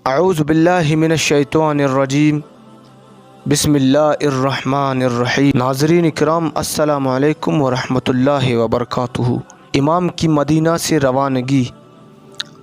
अऊज़ु बिल्लाहि मिनश्शैतानिर्रजीम बिस्मिल्लाहिर्रहमानिर्रहीम। नाज़रीन इकराम, अस्सलामु अलैकुम वरहमतुल्लाहि वबरकातुहू। इमाम की मदीना से रवानगी।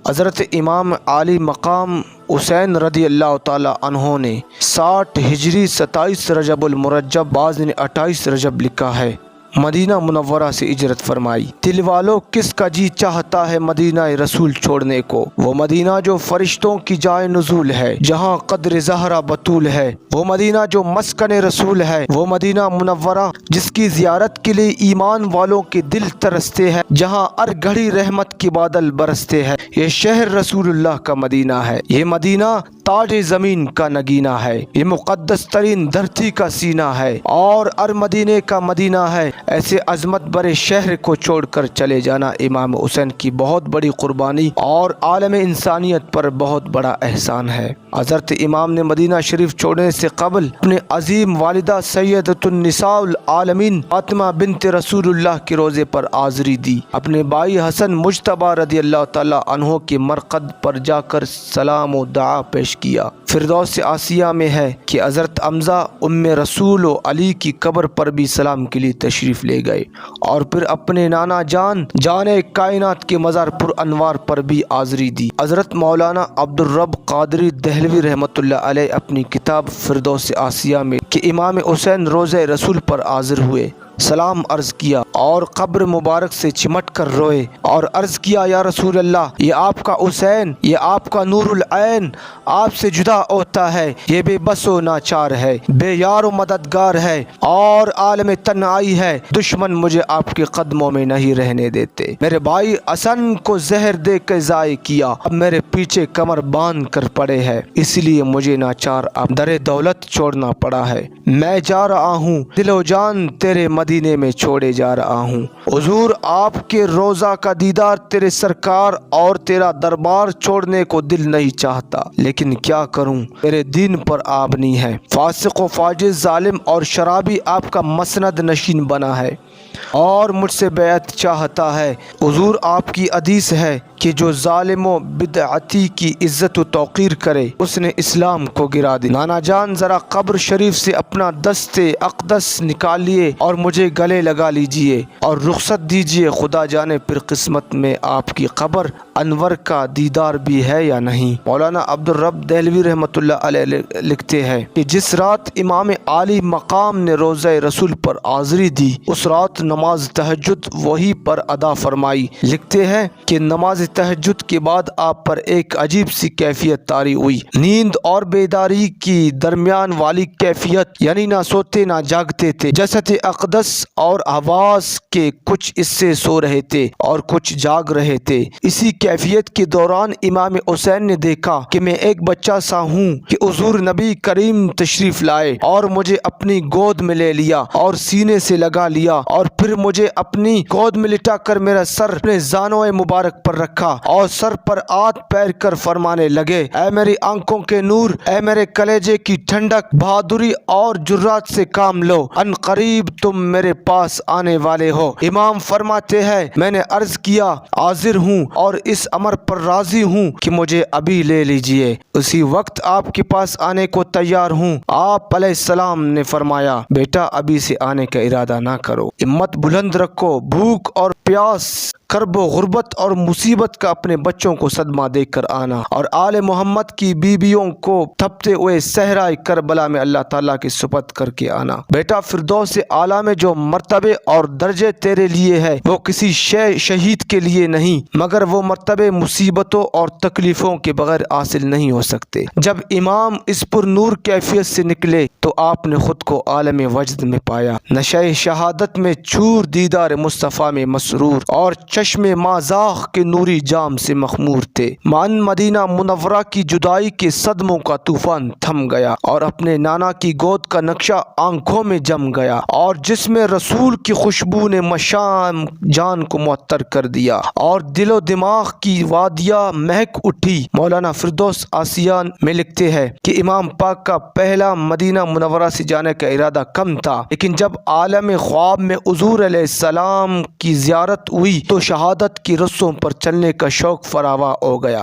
हज़रत इमाम आली मकाम हुसैन रदी अल्लाह ताला अन्हो ने 60 हिजरी 27 रजबुल मुरज्जब, बाज़ ने 28 रजब लिखा है, मदीना मुनव्वरा से इजरत फरमाई। दिल वालों, किसका जी चाहता है मदीना रसूल छोड़ने को। वो मदीना जो फरिश्तों की जाए नुज़ूल है, जहाँ कद्र ज़हरा बतूल है। वो मदीना जो मस्कन रसूल है, वो मदीना मुनव्वरा जिसकी ज़ियारत के लिए ईमान वालों के दिल तरसते हैं, जहाँ हर घड़ी रहमत के बादल बरसते हैं। ये शहर रसूलुल्लाह का मदीना है, ये मदीना ताजे ज़मीन का नगीना है, ये मुक़द्दस तरीन धरती का सीना है और हर मदीने का मदीना है। ऐसे अजमत बड़े शहर को छोड़कर चले जाना इमाम हुसैन की बहुत बड़ी कुर्बानी और आलम इंसानियत पर बहुत बड़ा एहसान है। हज़रत इमाम ने मदीना शरीफ छोड़ने से कबल अपने अजीम वालिदा सैयदतुन्निसाउल आलमीन फातिमा बिन्त रसूलुल्लाह के रोज़े पर हाज़री दी। अपने भाई हसन मुज्तबा रदी अल्लाह ताला अन्हो के मरकद पर जाकर सलाम व दुआ पेश किया। फिरदौस आसिया में है कि हज़रत हमज़ा उम्मे रसूल व अली की कब्र पर भी सलाम के लिए तशरीफ़ ले गए और फिर अपने नाना जाने कायनात के मज़ार पुर अनवार पर भी हाज़री दी। हज़रत मौलाना अब्दुल रब क़ादरी दहलवी रहमतुल्लाह अलैह अपनी किताब फिरदौस आसिया में कि इमाम हुसैन रोज़े रसूल पर हाज़िर हुए, सलाम अर्ज़ किया और कब्र मुबारक से चिमट कर रोए और अर्ज़ किया, या रसूल अल्लाह, ये आपका हुसैन, ये आपका नूरुल ऐन आपसे जुदा होता है, ये बेबस व नाचार है, बेयार व मददगार है और आलम तन्हाई है। दुश्मन मुझे आपके कदमों में नहीं रहने देते। मेरे भाई हसन को जहर दे के ज़ाय किया, अब मेरे पीछे कमर बांध कर पड़े है, इसलिए मुझे नाचार अब दरे दौलत छोड़ना पड़ा है। मैं जा रहा हूँ, दिलो जान तेरे मदीने में छोड़े जा रहा हूँ। हुजूर, आपके रोज़ा का दीदार, तेरे सरकार और तेरा दरबार छोड़ने को दिल नहीं चाहता, लेकिन क्या करूँ, तेरे दीन पर आबनी है। फासिक व फाजिर, जालिम और शराबी आपका मसनद नशीन बना है और मुझसे बैत चाहता है। हुजूर, आपकी हदीस है कि जो ज़ालिमो बिदअती की इज्जत व तौक़ीर करे, उसने इस्लाम को गिरा दी। नाना जान, ज़रा कब्र शरीफ से अपना दस्ते अक़दस निकालिए और मुझे गले लगा लीजिए और रुख़सत दीजिए। खुदा जाने फिर किस्मत में आपकी कब्र अनवर का दीदार भी है या नहीं। मौलाना अब्दुल रब दहलवी रहमतुल्लाह अलैह लिखते हैं कि जिस रात इमाम आली मकाम ने रोज़े रसूल पर हाज़री दी, उस रात नमाज तहज्जुद वही पर अदा फरमाई। लिखते हैं कि नमाज तहज्जुद के बाद आप पर एक अजीब सी कैफियत तारी हुई, नींद और बेदारी की दरमियान वाली कैफियत, यानी ना सोते ना जागते थे। जसद अक़दस और हवास के कुछ हिस्से सो रहे थे और कुछ जाग रहे थे। इसी कैफियत के दौरान इमाम हुसैन ने देखा कि मैं एक बच्चा सा हूँ कि हुजूर नबी करीम तशरीफ लाए और मुझे अपनी गोद में ले लिया और सीने से लगा लिया और फिर मुझे अपनी गोद में लिटा कर मेरा सर अपने ज़ानों मुबारक पर रखा और सर पर हाथ पैर कर फरमाने लगे, ऐ मेरी आंखों के नूर, ऐ मेरे कलेजे की ठंडक, बहादुरी और जुर्रात से काम लो, अन करीब तुम मेरे पास आने वाले हो। इमाम फरमाते हैं, मैंने अर्ज किया, हाजिर हूँ और इस अमर पर राजी हूँ कि मुझे अभी ले लीजिए, उसी वक्त आपके पास आने को तैयार हूँ। आप अलैहिस्सलाम ने फरमाया, बेटा अभी से आने का इरादा ना करो, हिम्मत बुलंद रखो, भूख और प्यास, कर्ब गुर्बत और मुसीबत का अपने बच्चों को सदमा देकर आना और आले मोहम्मद की बीबियों को तपते हुए सहराए करबला में अल्लाह ताला के सुपुर्द करके आना। बेटा, फिरदौस आला में जो मर्तबे और दर्जे तेरे लिए है, वो किसी शहीद के लिए नहीं, मगर वो मर्तबे मुसीबतों और तकलीफ़ों के बगैर हासिल नहीं हो सकते। जब इमाम इस पुरनूर कैफियत से निकले तो आपने खुद को आलम वजद में पाया, नशे शहादत में चूर, दीदार मुस्तफ़ा में मसरूर और चश्मे माज़ाक़ के नूरी जाम से मखमूर थे। मान मदीना मुनव्वरा की जुदाई के सदमों का तूफान थम गया और अपने नाना की गोद का नक्शा आंखों में जम गया और जिसमें रसूल की खुशबू ने मशाम जान को मुअत्तर कर दिया और दिलो दिमाग की वादियाँ महक उठी। मौलाना फिरदौस आसिया में लिखते हैं कि इमाम पाक का पहला मदीना मुनव्वरा से जाने का इरादा कम था, लेकिन जब आलम ख्वाब में हुजूर अलैहिस्सलाम की ज़ियारत हुई तो शहादत की रस्सों पर चलने का शौक़ फरावा हो गया।